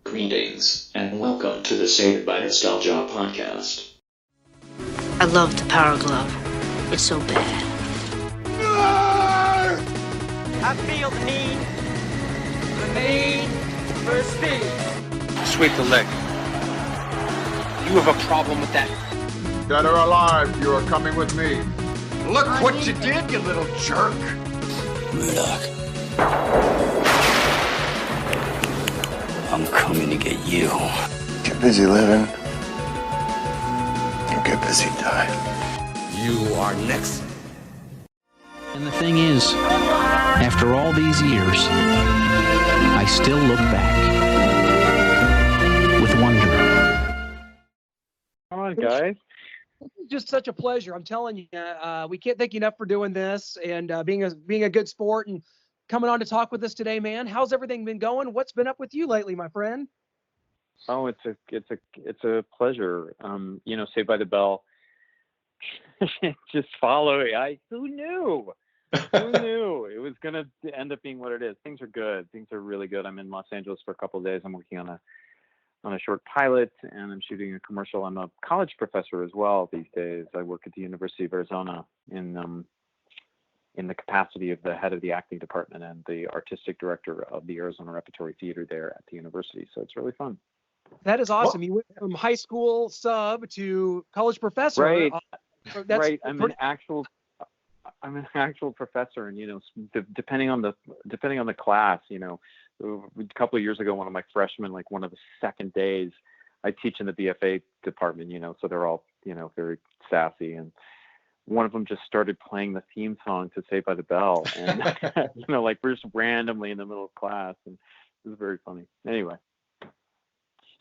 Greetings, and welcome to the Saved by Nostalgia podcast. I love the Power Glove. It's so bad. I feel the need for speed. Sweep the leg. You have a problem with that? Dead or alive, you are coming with me. Look what you did, you little jerk. Murdoch. I'm coming to get you. Get busy living. Or get busy dying. You are next. And the thing is, after all these years, I still look back with wonder. Come on, guys. Just such a pleasure. I'm telling you, we can't thank you enough for doing this and being a good sport and coming on to talk with us today, man. How's everything been going? What's been up with you lately, my friend? Oh, it's a pleasure. Saved by the Bell. Just follow it. Who knew? Who knew it was gonna end up being what it is? Things are good. Things are really good. I'm in Los Angeles for a couple of days. I'm working on a short pilot, and I'm shooting a commercial. I'm a college professor as well these days. I work at the University of Arizona in the capacity of the head of the acting department and the artistic director of the Arizona Repertory Theater there at the university. So it's really fun. That is awesome. You went from high school sub to college professor. Right. Right. I'm an actual professor, and depending on the class, a couple of years ago, one of my freshmen, like one of the second days, I teach in the BFA department, so they're all, very sassy, and one of them just started playing the theme song to Saved by the Bell, and like we're just randomly in the middle of class, and it was very funny. Anyway,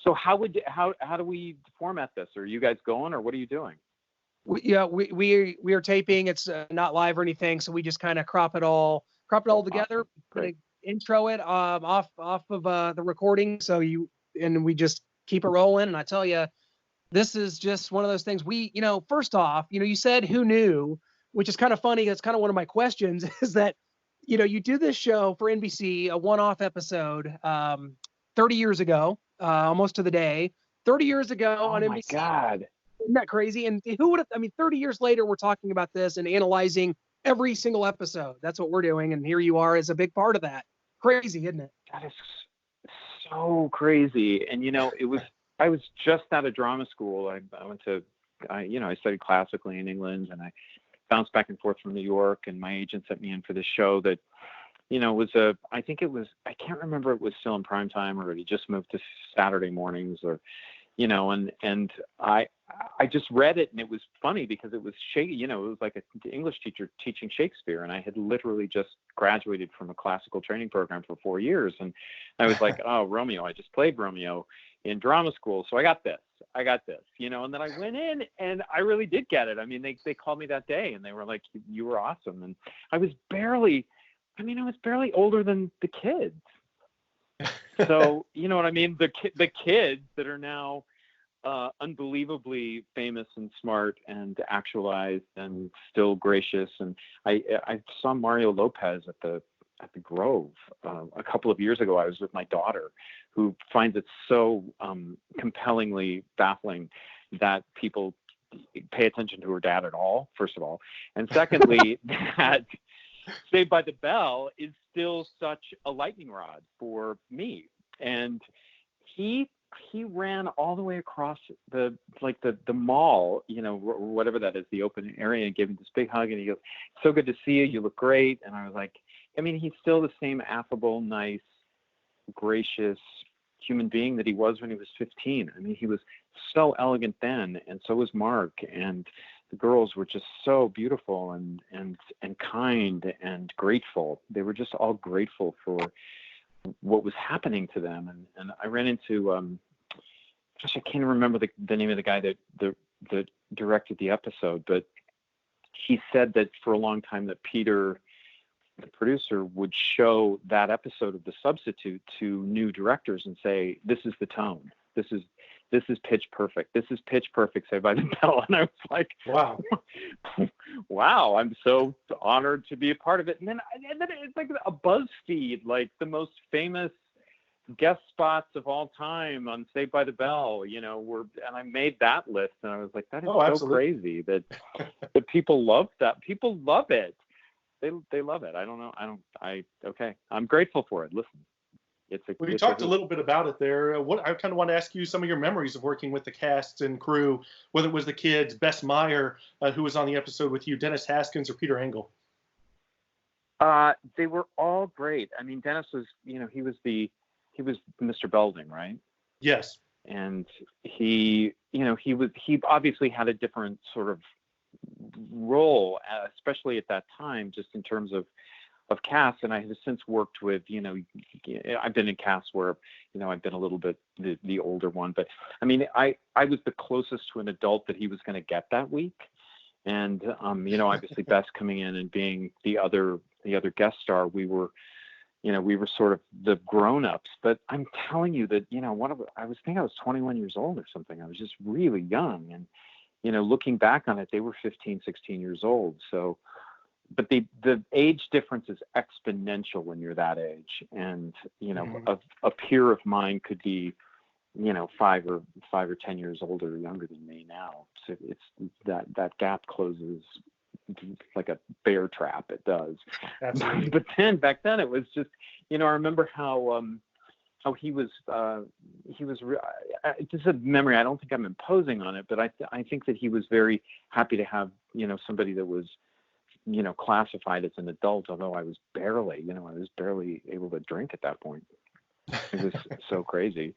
so how do we format this? Are you guys going, or what are you doing? We are taping. It's not live or anything, so we just kind of crop it all together. Great. Intro it off of the recording, and we just keep it rolling. And I tell you, this is just one of those things. First off, you said who knew, which is kind of funny. That's kind of one of my questions is that, you do this show for NBC, a one-off episode, 30 years ago, almost to the day, 30 years ago on NBC. Oh my God. Isn't that crazy? And who would have, 30 years later, we're talking about this and analyzing every single episode. That's what we're doing. And here you are as a big part of that. Crazy, isn't it? That is so crazy. And, I was just out of drama school. I studied classically in England, and I bounced back and forth from New York, and my agent sent me in for this show that, I can't remember if it was still in prime time or it just moved to Saturday mornings or, and I just read it, and it was funny because it was it was like an English teacher teaching Shakespeare, and I had literally just graduated from a classical training program for 4 years, and I was like, oh, Romeo, I just played Romeo in drama school, so I got this, and then I went in, and I really did get it. I mean, they called me that day, and they were like, you were awesome, and I was barely older than the kids. So, you know what I mean? The kids that are now unbelievably famous and smart and actualized and still gracious. And I saw Mario Lopez at the Grove a couple of years ago. I was with my daughter, who finds it so compellingly baffling that people pay attention to her dad at all, first of all. And secondly, that Saved by the Bell is still such a lightning rod for me. And he ran all the way across the mall, whatever that is, the open area, and gave me this big hug, and he goes, so good to see you. You look great. And I was like, he's still the same affable, nice, gracious human being that he was when he was 15. He was so elegant then, and so was Mark, and the girls were just so beautiful and kind and grateful. They were just all grateful for what was happening to them. And I ran into, I can't remember the name of the guy that directed the episode, but he said that for a long time that Peter, the producer, would show that episode of The Substitute to new directors and say, this is the tone. This is pitch perfect. This is pitch perfect, Saved by the Bell. And I was like, wow, I'm so honored to be a part of it. And then it's like a BuzzFeed, like the most famous guest spots of all time on Saved by the Bell, you know, and I made that list, and I was like, that is so crazy that that people love that. People love it. They love it. I don't know. Okay. I'm grateful for it. Listen, we talked a little bit about it there. I kind of want to ask you some of your memories of working with the cast and crew, whether it was the kids, Bess Meyer, who was on the episode with you, Dennis Haskins, or Peter Engel. They were all great. I mean, Dennis was, you know, he was Mr. Belding, right? Yes. And he obviously had a different sort of role, especially at that time, just in terms of casts. And I have since worked with, you know, I've been in casts where, you know, I've been a little bit the older one, but I mean, I was the closest to an adult that he was going to get that week. And, you know, obviously Bess coming in and being the other guest star, we were sort of the grown-ups. But I'm telling you that, you know, I was 21 years old or something. I was just really young. And, you know, looking back on it, they were 15, 16 years old. So, but the age difference is exponential when you're that age. And, you know, a peer of mine could be, you know, 5 or 10 years older or younger than me now. So it's that gap closes like a bear trap. It does. Absolutely. But then back then it was just, you know, I remember how he was just a memory. I don't think I'm imposing on it, but I think that he was very happy to have, you know, somebody that was, you know, classified as an adult, although I was barely able to drink at that point. It was so crazy.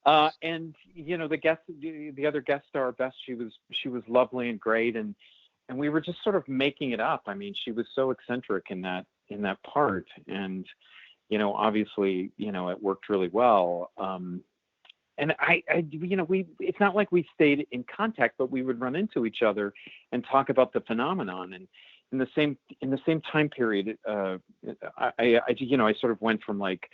And, you know, the other guest star, Bess, she was lovely and great. And we were just sort of making it up. I mean, she was so eccentric in that part. And, you know, obviously, you know, it worked really well. And I you know, it's not like we stayed in contact, but we would run into each other and talk about the phenomenon. And in the same time period, I sort of went from like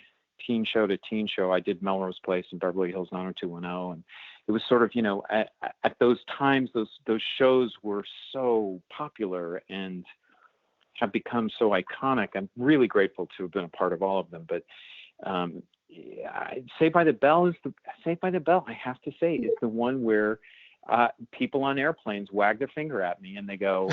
teen show to teen show. I did Melrose Place and Beverly Hills 90210, and it was sort of, you know, at those times, those shows were so popular and have become so iconic. I'm really grateful to have been a part of all of them. But Saved by the Bell, I have to say, is the one where people on airplanes wag their finger at me and they go,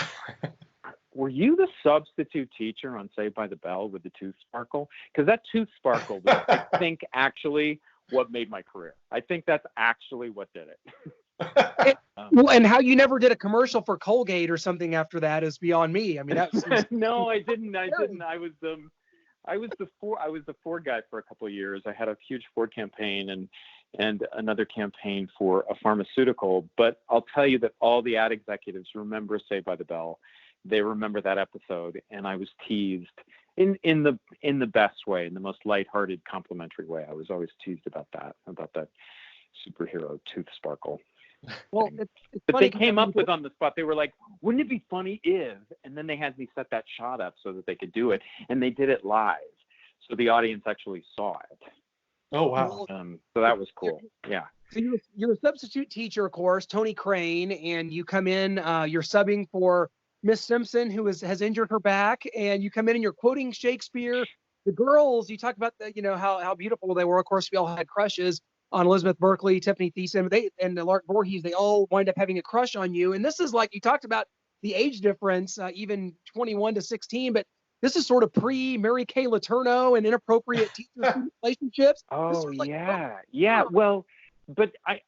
were you the substitute teacher on Saved by the Bell with the tooth sparkle? Because that tooth sparkle was, I think, actually what made my career. I think that's actually what did it. Well, and how you never did a commercial for Colgate or something after that is beyond me. I mean, that's no, I didn't. I was the Ford guy for a couple of years. I had a huge Ford campaign and another campaign for a pharmaceutical. But I'll tell you that all the ad executives remember Saved by the Bell. They remember that episode, and I was teased in the best way, in the most lighthearted, complimentary way. I was always teased about that superhero tooth sparkle. Well, it's but funny, they came up with on the spot. They were like, "Wouldn't it be funny if?" And then they had me set that shot up so that they could do it, and they did it live, so the audience actually saw it. Oh wow! So that was cool. Yeah. So you're a substitute teacher, of course, Tony Crane, and you come in. You're subbing for Miss Simpson, who has injured her back, and you come in and you're quoting Shakespeare. The girls, you talk about how beautiful they were. Of course, we all had crushes on Elizabeth Berkley, Tiffany Thiessen, and Lark Voorhees. They all wind up having a crush on you. And this is like, you talked about the age difference, even 21 to 16, but this is sort of pre-Mary Kay Letourneau and inappropriate teacher-student relationships. Oh, yeah. Well, but I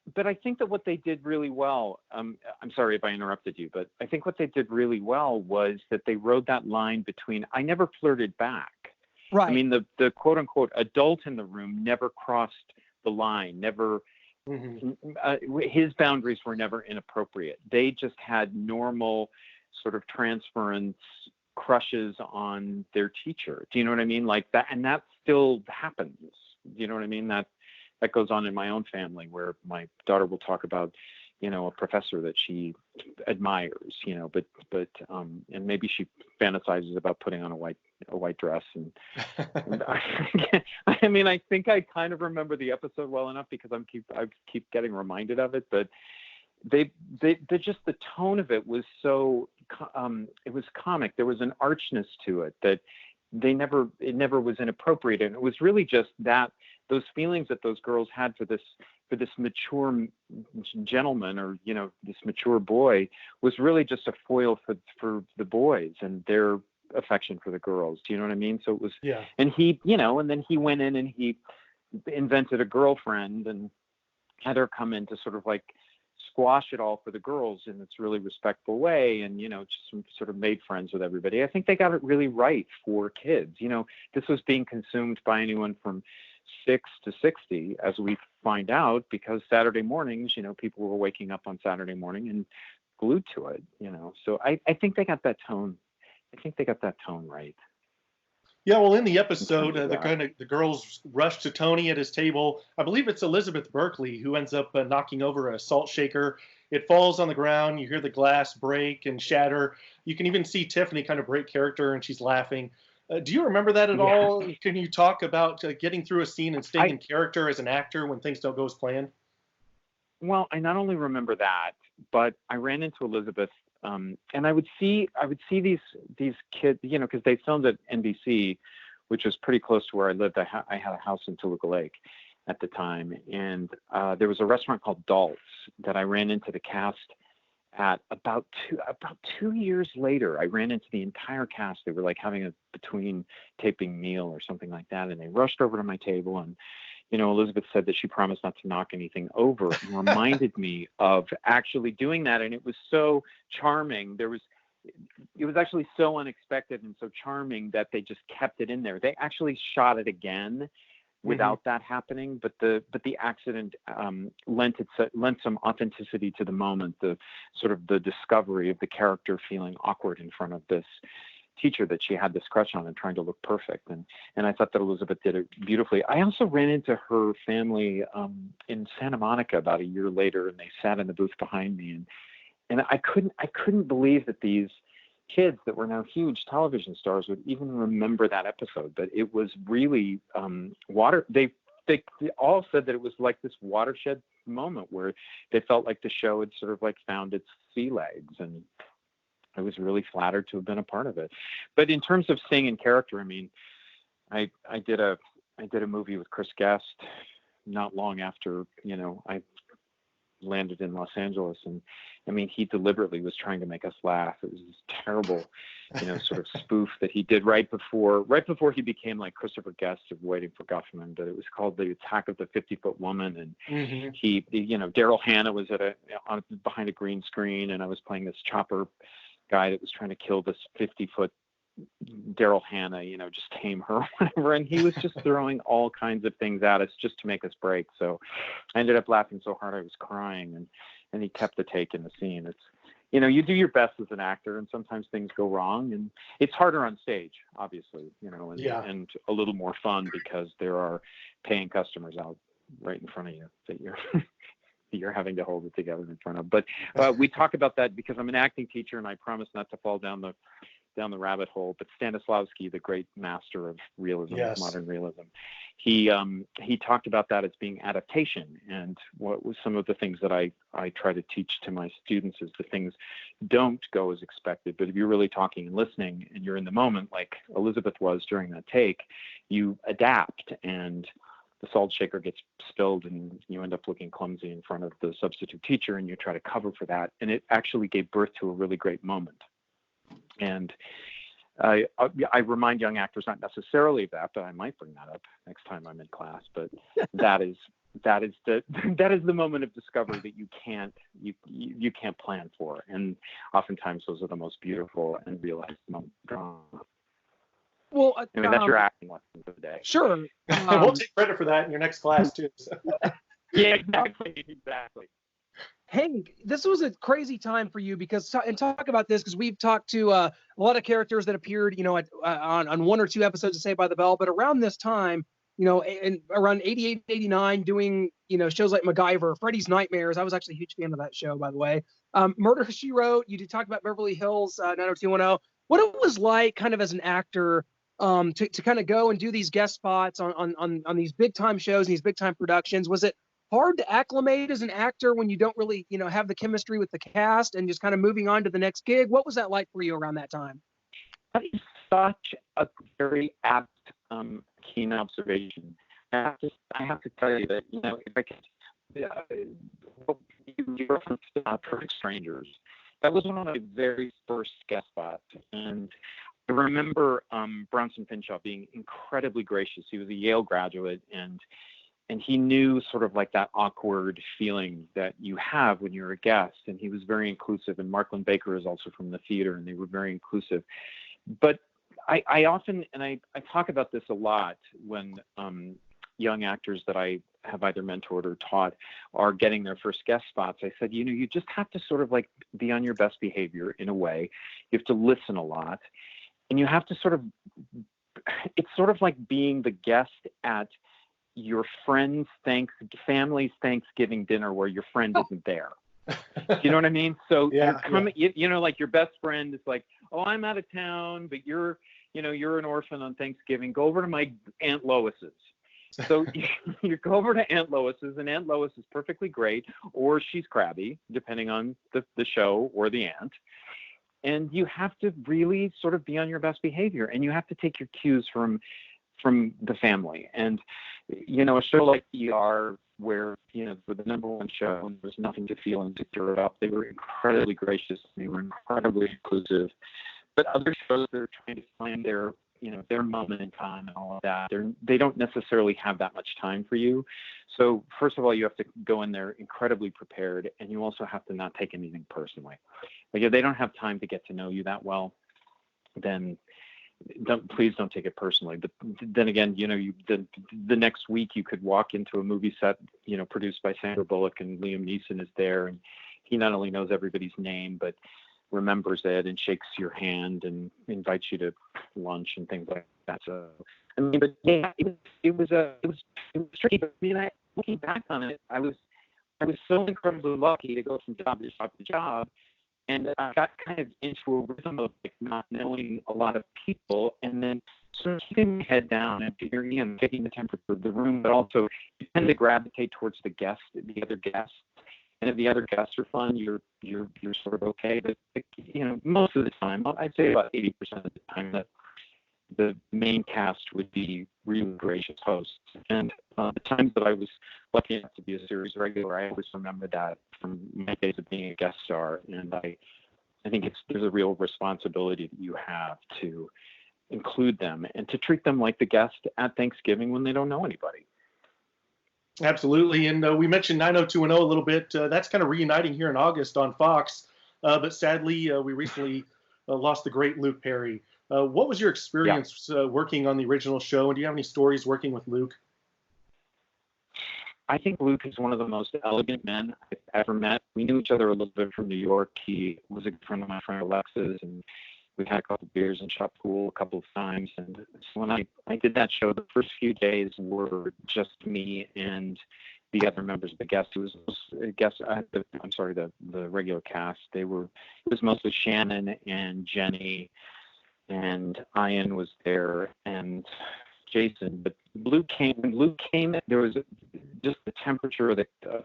think that what they did really well, I'm sorry if I interrupted you, but I think what they did really well was that they rode that line between, I never flirted back. Right. I mean, the quote unquote adult in the room never crossed the line, never, his boundaries were never inappropriate. They just had normal sort of transference crushes on their teacher. Do you know what I mean? Like that, and that still happens. Do you know what I mean? That goes on in my own family, where my daughter will talk about, a professor that she admires, but and maybe she fantasizes about putting on a white dress. And I mean, I think I kind of remember the episode well enough because I keep getting reminded of it, but they just, the tone of it was so, it was comic. There was an archness to it that it never was inappropriate. And it was really just those feelings that those girls had for this mature gentleman, or, you know, this mature boy, was really just a foil for the boys and their affection for the girls. Do you know what I mean? So it was, yeah. And he, you know, and then he went in and he invented a girlfriend and had her come in to sort of like squash it all for the girls in this really respectful way, and, you know, just sort of made friends with everybody. I think they got it really right for kids. You know, this was being consumed by anyone from 6 to 60, as we find out, because Saturday mornings, you know, people were waking up on Saturday morning and glued to it, you know. So I think they got that tone. I think they got that tone right. Yeah, well, in the episode, the girls rush to Tony at his table. I believe it's Elizabeth Berkley who ends up knocking over a salt shaker. It falls on the ground. You hear the glass break and shatter. You can even see Tiffany kind of break character, and she's laughing. Do you remember that at all? Can you talk about getting through a scene and staying in character as an actor when things don't go as planned? Well, I not only remember that, but I ran into Elizabeth. And I would see these kids, you know, because they filmed at NBC, which was pretty close to where I lived. I had a house in Toluca Lake at the time, and there was a restaurant called Dalt's that I ran into the cast at about 2 years later. I ran into the entire cast. They were like having a between taping meal or something like that, and they rushed over to my table, and, you know, Elizabeth said that she promised not to knock anything over, and reminded me of actually doing that. And it was so charming. It was actually so unexpected and so charming that they just kept it in there. They actually shot it again without that happening, but the accident lent some authenticity to the moment, the sort of the discovery of the character feeling awkward in front of this teacher that she had this crush on and trying to look perfect. And I thought that Elizabeth did it beautifully. I also ran into her family in Santa Monica about a year later, and they sat in the booth behind me, and I couldn't believe that these kids that were now huge television stars would even remember that episode. But it was really they all said that it was like this watershed moment where they felt like the show had sort of like found its sea legs, and I was really flattered to have been a part of it. But in terms of staying in character, I mean, I did a movie with Chris Guest not long after, you know, I landed in Los Angeles, and I mean, he deliberately was trying to make us laugh. It was this terrible, you know, sort of spoof that he did right before he became like Christopher Guest of Waiting for Guffman. But it was called The Attack of the 50-Foot Woman, and he, you know, Daryl Hannah was behind a green screen, and I was playing this chopper guy that was trying to kill this 50-foot Daryl Hannah, you know, just tame her, whatever. And he was just throwing all kinds of things at us just to make us break. So I ended up laughing so hard I was crying, and he kept the take in the scene. It's, you know, you do your best as an actor, and sometimes things go wrong, and it's harder on stage, obviously, you know, and a little more fun because there are paying customers out right in front of you that you're having to hold it together in front of. But we talk about that because I'm an acting teacher, and I promise not to fall down the rabbit hole. But Stanislavski, the great master of realism, of modern realism, he talked about that as being adaptation. And what was some of the things that I try to teach to my students is the things don't go as expected. But if you're really talking and listening, and you're in the moment, like Elizabeth was during that take, you adapt, and the salt shaker gets spilled and you end up looking clumsy in front of the substitute teacher, and you try to cover for that. And it actually gave birth to a really great moment. And I remind young actors, not necessarily of that, but I might bring that up next time I'm in class. But that is the moment of discovery that you can't plan for. And oftentimes those are the most beautiful and realized moments. Well, I mean, that's your acting lesson for the day. Sure. We'll take credit for that in your next class too. So. Yeah, exactly. Hank, this was a crazy time for you because, and talk about this, because we've talked to a lot of characters that appeared, you know, on one or two episodes of Saved by the Bell, but around this time, you know, and around 88, 89, doing, you know, shows like MacGyver, Freddy's Nightmares. I was actually a huge fan of that show, by the way. Murder, She Wrote. You did talk about Beverly Hills 90210. What it was like, kind of as an actor, to kind of go and do these guest spots on these big time shows and these big time productions. Was it hard to acclimate as an actor when you don't really, you know, have the chemistry with the cast and just kind of moving on to the next gig? What was that like for you around that time? such a very apt, keen observation. I have to tell you that, you know, if I could, you referenced Perfect Strangers. That was one of my very first guest spots, and I remember Bronson Pinchot being incredibly gracious. He was a Yale graduate, and he knew sort of like that awkward feeling that you have when you're a guest, and he was very inclusive. And Marklyn Baker is also from the theater, and they were very inclusive. But I often, and I talk about this a lot when young actors that I have either mentored or taught are getting their first guest spots. I said, you know, you just have to sort of like be on your best behavior in a way. You have to listen a lot, and you have to sort of, it's sort of like being the guest at your friend's family's Thanksgiving dinner where your friend isn't there. You know what I mean? So you're coming, you know, like your best friend is like, oh, I'm out of town, but you're an orphan on Thanksgiving. Go over to my Aunt Lois's. So you go over to Aunt Lois's, and Aunt Lois is perfectly great, or she's crabby, depending on the show or the aunt. And you have to really sort of be on your best behavior, and you have to take your cues from the family. And, you know, a show like ER, where, you know, for the number one show, and there's nothing to feel insecure about, they were incredibly gracious, they were incredibly inclusive. But other shows, they're trying to find their moment in time and all of that. They don't necessarily have that much time for you. So first of all, you have to go in there incredibly prepared, and you also have to not take anything personally. Like if they don't have time to get to know you that well, then please don't take it personally. But then again, you know, the next week you could walk into a movie set, you know, produced by Sandra Bullock, and Liam Neeson is there, and he not only knows everybody's name, but remembers it and shakes your hand and invites you to lunch and things like that. So, I mean, but yeah, it was tricky. But I mean, looking back on it, I was so incredibly lucky to go from job to job to job, and I got kind of into a rhythm of like not knowing a lot of people, and then sort of keeping my head down and figuring in, taking the temperature of the room, but also you tend to gravitate towards the other guests. And if the other guests are fun, you're sort of okay. But you know, most of the time, I'd say about 80% of the time, that the main cast would be really gracious hosts. And the times that I was lucky enough to be a series regular, I always remember that from my days of being a guest star. And I think there's a real responsibility that you have to include them and to treat them like the guest at Thanksgiving when they don't know anybody. Absolutely. And we mentioned 90210 a little bit. That's kind of reuniting here in August on Fox. But sadly, we recently lost the great Luke Perry. What was your experience working on the original show? And do you have any stories working with Luke? I think Luke is one of the most elegant men I've ever met. We knew each other a little bit from New York. He was a friend of my friend Alexis, and we had a couple of beers and shot pool a couple of times. And so when I did that show, the first few days were just me and the other members of the guests. It was the regular cast. It was mostly Shannon and Jenny, and Ian was there, and Jason. But when Luke came, there was just the temperature of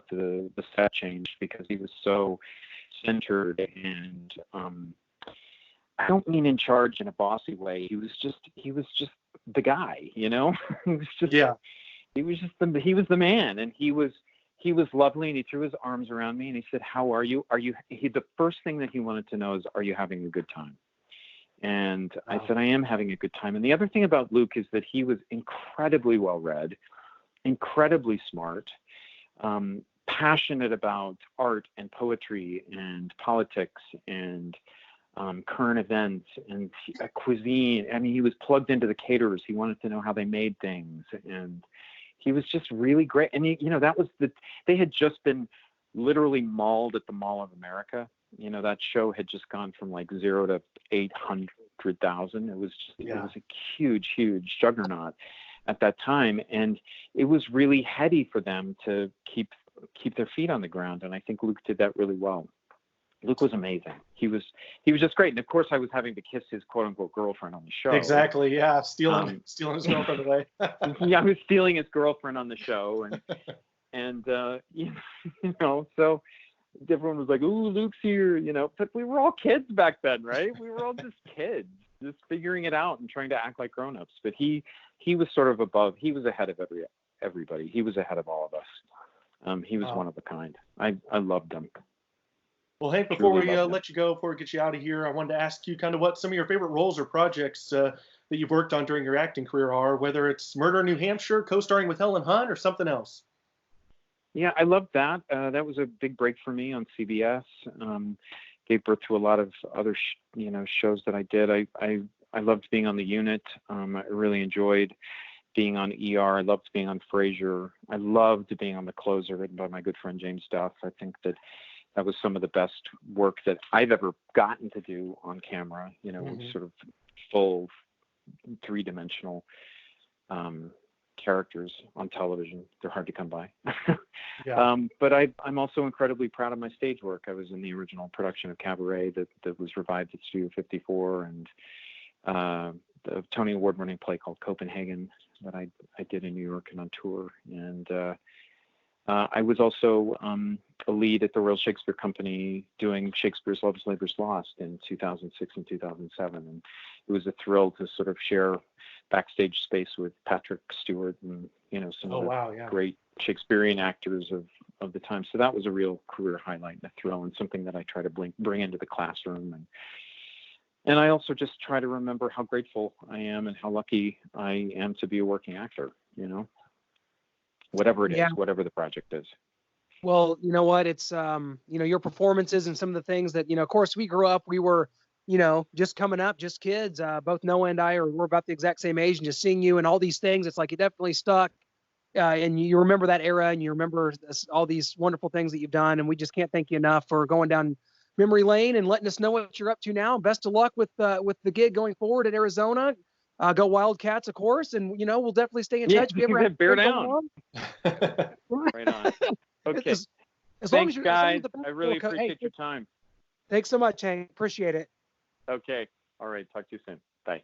the set changed, because he was so centered and I don't mean in charge in a bossy way. He was just the guy, you know. He was the man, and he was lovely, and he threw his arms around me and he said, "How are you? The first thing that he wanted to know is, are you having a good time?" And I said, "I am having a good time." And the other thing about Luke is that he was incredibly well read, incredibly smart, passionate about art and poetry and politics and current events and cuisine. I mean, he was plugged into the caterers. He wanted to know how they made things, and he was just really great. And they had just been literally mauled at the Mall of America. You know, that show had just gone from like 0 to 800,000. It was a huge juggernaut at that time, and it was really heady for them to keep their feet on the ground. And I think Luke did that really well. Luke was amazing. He was just great. And of course, I was having to kiss his quote unquote girlfriend on the show. Exactly. Yeah. Stealing his girlfriend away. Yeah. I was stealing his girlfriend on the show. And you know, so everyone was like, "Ooh, Luke's here," you know, but we were all kids back then, right? We were all just kids. just figuring it out and trying to act like grown-ups. But he was sort of above. He was ahead of everybody. He was ahead of all of us. He was one of a kind. I loved him. Well, Hank, before we let you go, before we get you out of here, I wanted to ask you kind of what some of your favorite roles or projects that you've worked on during your acting career are, whether it's Murder in New Hampshire, co-starring with Helen Hunt, or something else. Yeah, I loved that. That was a big break for me on CBS. Gave birth to a lot of other, shows that I did. I loved being on The Unit. I really enjoyed being on ER. I loved being on Frasier. I loved being on The Closer, written by my good friend James Duff. I think that was some of the best work that I've ever gotten to do on camera, with sort of full three-dimensional characters on television. They're hard to come by. Yeah. But I'm also incredibly proud of my stage work. I was in the original production of Cabaret that was revived at Studio 54, and the Tony Award-winning play called Copenhagen that I did in New York and on tour. And I was also a lead at the Royal Shakespeare Company doing Shakespeare's Lovers, Labour's Lost in 2006 and 2007. And it was a thrill to sort of share backstage space with Patrick Stewart and, some of the great Shakespearean actors of the time. So that was a real career highlight and a thrill, and something that I try to bring into the classroom. And I also just try to remember how grateful I am and how lucky I am to be a working actor, whatever it is, whatever the project is. Well, you know what? It's, your performances and some of the things that, of course, we grew up, we were, just coming up, just kids. Both Noah and I we're about the exact same age, and just seeing you and all these things, it's like it definitely stuck. And you remember that era, and you remember all these wonderful things that you've done. And we just can't thank you enough for going down memory lane and letting us know what you're up to now. Best of luck with the gig going forward in Arizona. Go Wildcats, of course, and we'll definitely stay in touch. If you ever have bear down. Right on. Okay. As long as you're, guys. I really appreciate your time. Thanks so much, Hank. Appreciate it. Okay. All right. Talk to you soon. Bye.